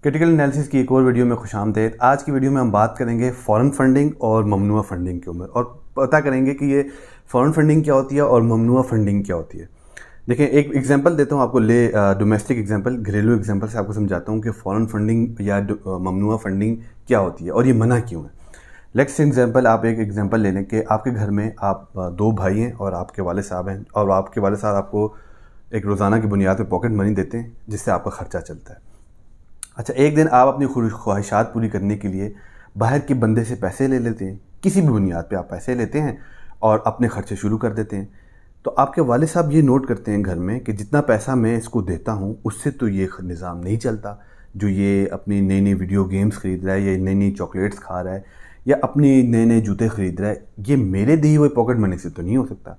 Critical analysis की एक और वीडियो में खुशामदीद। आज की वीडियो में हम बात करेंगे फॉरेन फंडिंग और ममनुआ फंडिंग के ऊपर और पता करेंगे कि ये फॉरेन फंडिंग क्या होती है और ममनुआ फंडिंग क्या होती है। देखिए, एक एग्जांपल देता हूँ आपको, डोमेस्टिक एग्जांपल, घरेलू एग्जांपल से आपको समझाता हूँ कि फॉरेन फंडिंग या ममनुआ फंडिंग क्या होती है और ये मना क्यों है। लेट्स एग्जांपल, आप एक एग्जांपल ले लें कि आपके घर में आप दो भाई हैं और आपके वालिद साहब हैं और आपके वालिद साहब आपको एक रोज़ाना की बुनियाद पर पॉकेट मनी देते हैं जिससे आपका ख़र्चा चलता है। अच्छा, एक दिन आप अपनी ख्वाहिशात पूरी करने के लिए बाहर के बंदे से पैसे ले लेते हैं, किसी भी बुनियाद पे आप पैसे लेते हैं और अपने खर्चे शुरू कर देते हैं। तो आपके वालिद साहब ये नोट करते हैं घर में कि जितना पैसा मैं इसको देता हूँ उससे तो ये निज़ाम नहीं चलता, जो ये अपनी नई नई वीडियो गेम्स ख़रीद रहा है या नई नई चॉकलेट्स खा रहा है या अपनी नए नए जूते ख़रीद रहा है, ये मेरे दिए हुए पॉकेट मनी से तो नहीं हो सकता।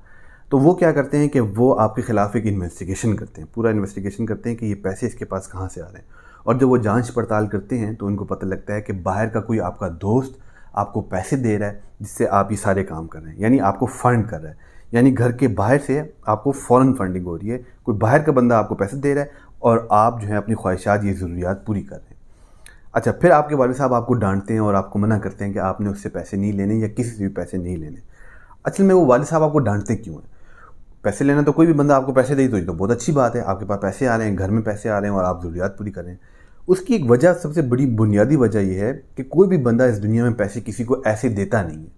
तो वो क्या करते हैं कि वो आपके ख़िलाफ़ एक इन्वेस्टिगेशन करते हैं, पूरा इन्वेस्टिगेशन करते हैं कि ये पैसे इसके पास कहाँ से आ रहे हैं। और जब वो जांच पड़ताल करते हैं तो उनको पता लगता है कि बाहर का कोई आपका दोस्त आपको पैसे दे रहा है जिससे आप ये सारे काम कर रहे हैं, यानी आपको फ़ंड कर रहा है, यानी घर के बाहर से आपको फ़ॉरेन फंडिंग हो रही है। कोई बाहर का बंदा आपको पैसे दे रहा है और आप जो है अपनी ख्वाहिशात, ये ज़रूरियात पूरी कर रहे हैं। अच्छा, फिर आपके वालिद साहब आपको डांटते हैं और आपको मना करते हैं कि आपने उससे पैसे नहीं लेने या किसी से भी पैसे नहीं लेने। असल में वो वालिद साहब आपको डांटते क्यों हैं? पैसे लेना तो कोई भी बंदा आपको पैसे दे तो ये तो बहुत अच्छी बात है, आपके पास पैसे आ रहे हैं, घर में पैसे आ रहे हैं और आप ज़रूरियात पूरी कर रहे हैं। उसकी एक वजह, सबसे बड़ी बुनियादी वजह यह है कि कोई भी बंदा इस दुनिया में पैसे किसी को ऐसे देता नहीं है।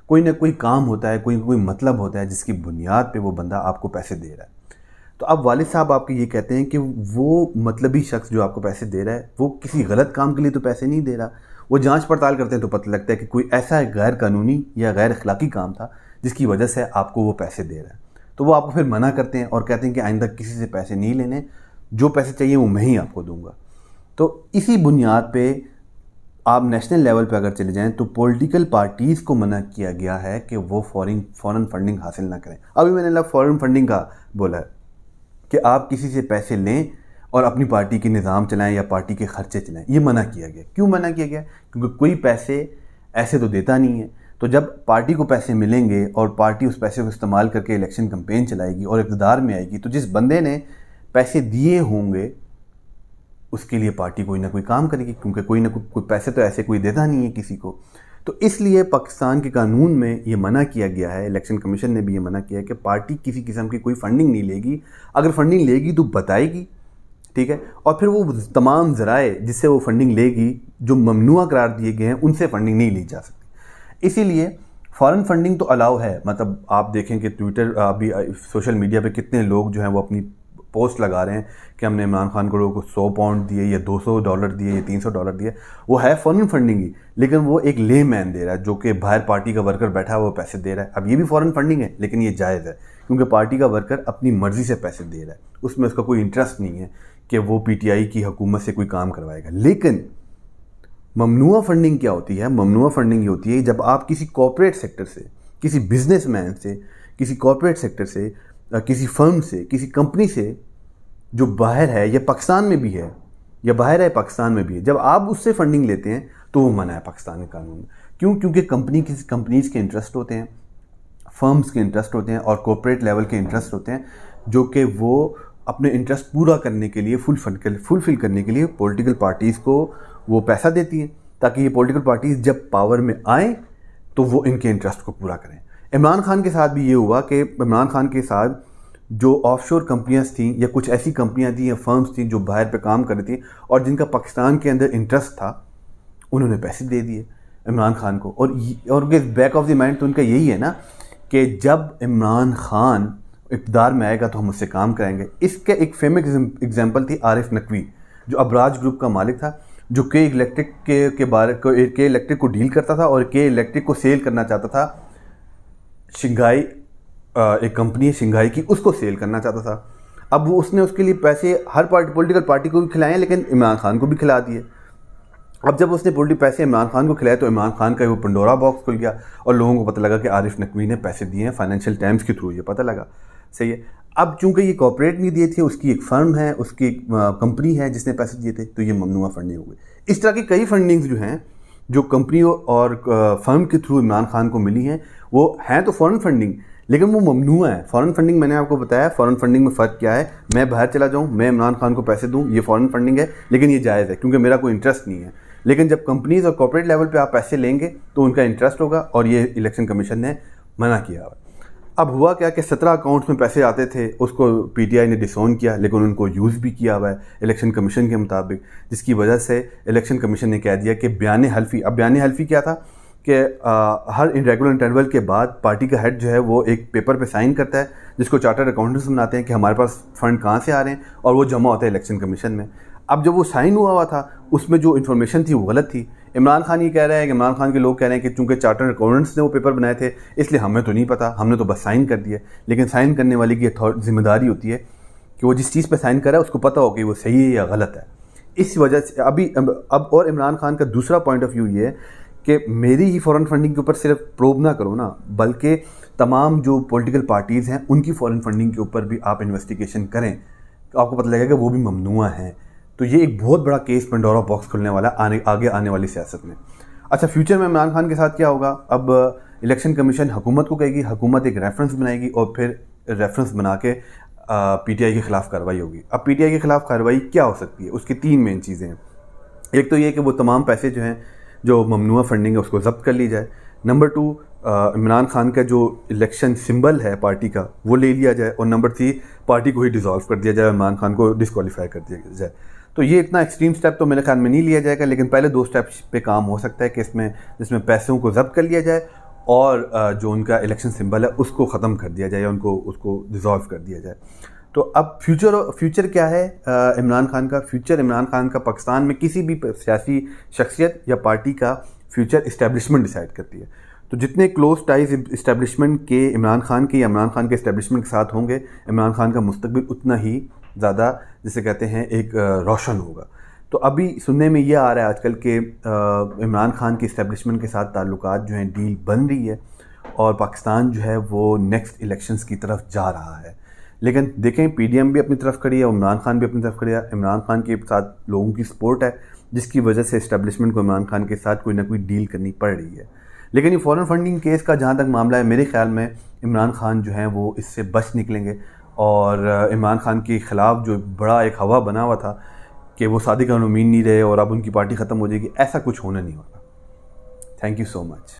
कोई ना कोई काम होता है, कोई ना कोई मतलब होता है जिसकी बुनियाद पे वो बंदा आपको पैसे दे रहा है। तो अब वालिद साहब आपके ये कहते हैं कि वो मतलबी शख्स जो आपको पैसे दे रहा है वो किसी गलत काम के लिए तो पैसे नहीं दे रहा। वो जांच पड़ताल करते हैं तो पता लगता है कि कोई ऐसा गैर कानूनी या गैर अखलाकी काम था जिसकी वजह से आपको वो पैसे दे रहा है। तो वो आपको फिर मना करते हैं और कहते हैं कि आइंदा किसी से पैसे नहीं लेने, जो पैसे चाहिए वो मैं ही आपको दूंगा। तो इसी बुनियाद पे आप नेशनल लेवल पे अगर चले जाएं तो पॉलिटिकल पार्टीज़ को मना किया गया है कि वो फॉरेन फंडिंग हासिल ना करें। अभी मैंने फॉरेन फंडिंग का बोला है कि आप किसी से पैसे लें और अपनी पार्टी के निज़ाम चलाएं या पार्टी के खर्चे चलाएं, ये मना किया गया। क्यों मना किया गया? क्योंकि कोई पैसे ऐसे तो देता नहीं है। तो जब पार्टी को पैसे मिलेंगे और पार्टी उस पैसे को इस्तेमाल करके इलेक्शन कैंपेन चलाएगी और इक़्तिदार में आएगी, तो जिस बंदे ने पैसे दिए होंगे उसके लिए पार्टी कोई ना कोई काम करेगी, क्योंकि कोई ना कोई पैसे तो ऐसे कोई देता नहीं है किसी को। तो इसलिए पाकिस्तान के कानून में ये मना किया गया है, इलेक्शन कमीशन ने भी ये मना किया है कि पार्टी किसी किस्म की कोई फंडिंग नहीं लेगी। अगर फंडिंग लेगी तो बताएगी, ठीक है, और फिर वो तमाम ज़राए जिससे वो फंडिंग लेगी जो ममनुआ करार दिए गए हैं उनसे फंडिंग नहीं ली जा सकती। इसीलिए फॉरेन फंडिंग तो अलाउ है। मतलब आप देखें कि ट्विटर, अभी सोशल मीडिया पे कितने लोग जो हैं वो अपनी पोस्ट लगा रहे हैं कि हमने इमरान खान को 100 पाउंड दिए या $200 दिए या $300 दिए। वो है फॉरेन फंडिंग ही, लेकिन वो एक ले मैन दे रहा है जो कि बाहर पार्टी का वर्कर बैठा है वो पैसे दे रहा है। अब ये भी फॉरेन फंडिंग है, लेकिन ये जायज़ है क्योंकि पार्टी का वर्कर अपनी मर्ज़ी से पैसे दे रहा है, उसमें उसका कोई इंटरेस्ट नहीं है कि वो PTI की हुकूमत से कोई काम करवाएगा। लेकिन ममनुआ फंडिंग क्या होती है? ममनुआ फंडिंग ये होती है जब आप किसी कॉर्पोरेट सेक्टर से, किसी बिजनेसमैन से, किसी कॉर्पोरेट सेक्टर से, किसी फर्म से, किसी कंपनी से जो बाहर है या पाकिस्तान में भी है या बाहर है पाकिस्तान में भी है, जब आप उससे फंडिंग लेते हैं तो वो मना है पाकिस्तान के कानून में। क्यों? क्योंकि कंपनीज़ के इंटरेस्ट होते हैं, फर्म्स के इंटरेस्ट होते हैं और कॉर्पोरेट लेवल के इंटरेस्ट होते हैं जो कि वो अपने इंटरेस्ट पूरा करने के लिए, फुलफिल करने के लिए पॉलिटिकल पार्टीज़ को वो पैसा देती हैं ताकि ये पॉलिटिकल पार्टीज़ जब पावर में आएँ तो वो इनके इंटरेस्ट को पूरा करें। इमरान खान के साथ भी ये हुआ कि इमरान खान के साथ जो ऑफशोर कंपनियां थीं या कुछ ऐसी कंपनियां थी या फर्म्स थी जो बाहर पे काम कर रही थी और जिनका पाकिस्तान के अंदर इंटरेस्ट था, उन्होंने पैसे दे दिए इमरान खान को। और बैक ऑफ द माइंड तो उनका यही है ना कि जब इमरान खान इक़्तिदार में आएगा तो हम उससे काम कराएंगे। इसके एक फेमस एग्जाम्पल थी आरिफ नकवी, जो अबराज ग्रुप का मालिक था, जो के इलेक्ट्रिक के इलेक्ट्रिक को डील करता था और के इलेक्ट्रिक को सेल करना चाहता था। शिंघाई एक कंपनी है शिंघाई की, उसको सेल करना चाहता था। अब वो उसने उसके लिए पैसे हर पॉलिटिकल पार्टी को भी खिलाए लेकिन इमरान खान को भी खिला दिए। अब जब उसने पैसे इमरान खान को खिलाए तो इमरान खान का वो पंडोरा बॉक्स खुल गया और लोगों को पता लगा कि आरिफ नकवी ने पैसे दिए हैं। फाइनेंशियल टाइम्स के थ्रू ये पता लगा, सही है। अब चूंकि ये कॉर्पोरेट नहीं दिए थे, उसकी एक फर्म है, उसकी एक कंपनी है जिसने पैसे दिए थे, तो ये ममनुआ फंडिंग हो गई। इस तरह की कई फंडिंग्स जो हैं जो कंपनी और फर्म के थ्रू इमरान खान को मिली हैं वो हैं तो फॉरेन फंडिंग, लेकिन वो ममनूआ है। फॉरेन फंडिंग मैंने आपको बताया, फॉरेन फंडिंग में फ़र्क क्या है, मैं बाहर चला जाऊँ, मैं इमरान खान को पैसे दूँ, ये फॉरेन फंडिंग है, लेकिन ये जायज़ है क्योंकि मेरा कोई इंटरेस्ट नहीं है। लेकिन जब कंपनीज़ और कॉर्पोरेट लेवल पे आप पैसे लेंगे तो उनका इंटरेस्ट होगा, और ये इलेक्शन कमीशन ने मना किया हुआ। अब हुआ क्या कि 17 अकाउंट्स में पैसे आते थे, उसको पीटीआई ने डिसोन किया, लेकिन उनको यूज़ भी किया हुआ है इलेक्शन कमीशन के मुताबिक, जिसकी वजह से इलेक्शन कमीशन ने कह दिया कि बयान हल्फी। अब बयान हल्फी क्या था कि हर इरेगुलर इंटरवल के बाद पार्टी का हेड जो है वो एक पेपर पे साइन करता है, जिसको चार्टर्ड अकाउंटेंट्स बनाते हैं कि हमारे पास फ़ंड कहाँ से आ रहे हैं, और वो जमा होता है इलेक्शन कमीशन में। अब जब वो साइन हुआ था उसमें जो इन्फॉर्मेशन थी वो गलत थी। इमरान खान ये कह रहा है कि इमरान खान के लोग कह रहे हैं कि चूंकि चार्टर्ड अकाउंटेंट्स ने वो पेपर बनाए थे इसलिए हमें तो नहीं पता, हमने तो बस साइन कर दिया। लेकिन साइन करने वाले की जिम्मेदारी होती है कि वो जिस चीज़ पर साइन कर रहा है उसको पता हो कि वो सही है या गलत है। इस वजह से अब और इमरान खान का दूसरा पॉइंट ऑफ व्यू ये है कि मेरी ही फॉरेन फंडिंग के ऊपर सिर्फ प्रोब ना करो ना, बल्कि तमाम जो पॉलिटिकल पार्टीज़ हैं उनकी फॉरेन फंडिंग के ऊपर भी आप इन्वेस्टिगेशन करें, तो आपको पता लगेगा कि वो भी ममनुआ हैं। तो ये एक बहुत बड़ा केस पेंडोरा बॉक्स खुलने वाला आगे आने वाली सियासत में। अच्छा, फ्यूचर में इमरान खान के साथ क्या होगा? अब इलेक्शन कमीशन हुकूमत को कहेगी, हुकूमत एक रेफरेंस बनाएगी और फिर रेफरेंस बना के पीटीआई के ख़िलाफ़ कार्रवाई होगी। अब पीटीआई के ख़िलाफ़ कार्रवाई क्या हो सकती है? उसकी 3 मेन चीज़ें हैं। एक तो ये कि वो तमाम पैसे जो हैं जो ममनुआ फंडिंग है उसको ज़ब्त कर ली जाए। नंबर 2, इमरान खान का जो इलेक्शन सिंबल है पार्टी का वो ले लिया जाए। और नंबर 3, पार्टी को ही डिसॉल्व कर दिया जाए, इमरान खान को डिस्क्वालीफाई कर दिया जाए। तो ये इतना एक्सट्रीम स्टेप तो मेरे ख्याल में नहीं लिया जाएगा, लेकिन पहले 2 स्टेप्स पे काम हो सकता है कि जिसमें पैसों को ज़ब्त कर लिया जाए और जो उनका इलेक्शन सिंबल है उसको ख़त्म कर दिया जाए या उसको डिसॉल्व कर दिया जाए। तो अब फ्यूचर क्या है इमरान खान का? फ्यूचर इमरान खान का पाकिस्तान में किसी भी सियासी शख्सियत या पार्टी का फ्यूचर इस्टेब्लिशमेंट डिसाइड करती है। तो जितने क्लोज टाइज इस्टेब्लिशमेंट के इमरान खान के या इमरान खान के इस्टेब्लिशमेंट के साथ होंगे, इमरान खान का मुस्तकबिल उतना ही ज़्यादा, जिसे कहते हैं, एक रोशन होगा। तो अभी सुनने में ये आ रहा है आजकल के इमरान खान के इस्टेब्लिशमेंट के साथ ताल्लुकात जो हैं, डील बन रही है और पाकिस्तान जो है वो नेक्स्ट इलेक्शंस की तरफ जा रहा है। लेकिन देखें, पीडीएम भी अपनी तरफ खड़ी है, इमरान खान भी अपनी तरफ खड़ी है। इमरान खान के साथ लोगों की सपोर्ट है, जिसकी वजह से इस्टेब्लिशमेंट को इमरान खान के साथ कोई ना कोई डील करनी पड़ रही है। लेकिन ये फॉरेन फंडिंग केस का जहाँ तक मामला है, मेरे ख्याल में इमरान खान जो हैं वो इससे बच निकलेंगे। और इमरान खान के ख़िलाफ़ जो बड़ा एक हवा बना हुआ था कि वो सादिक उम्मीद नहीं रहे और अब उनकी पार्टी ख़त्म हो जाएगी, ऐसा कुछ होना नहीं होगा। Thank you so much.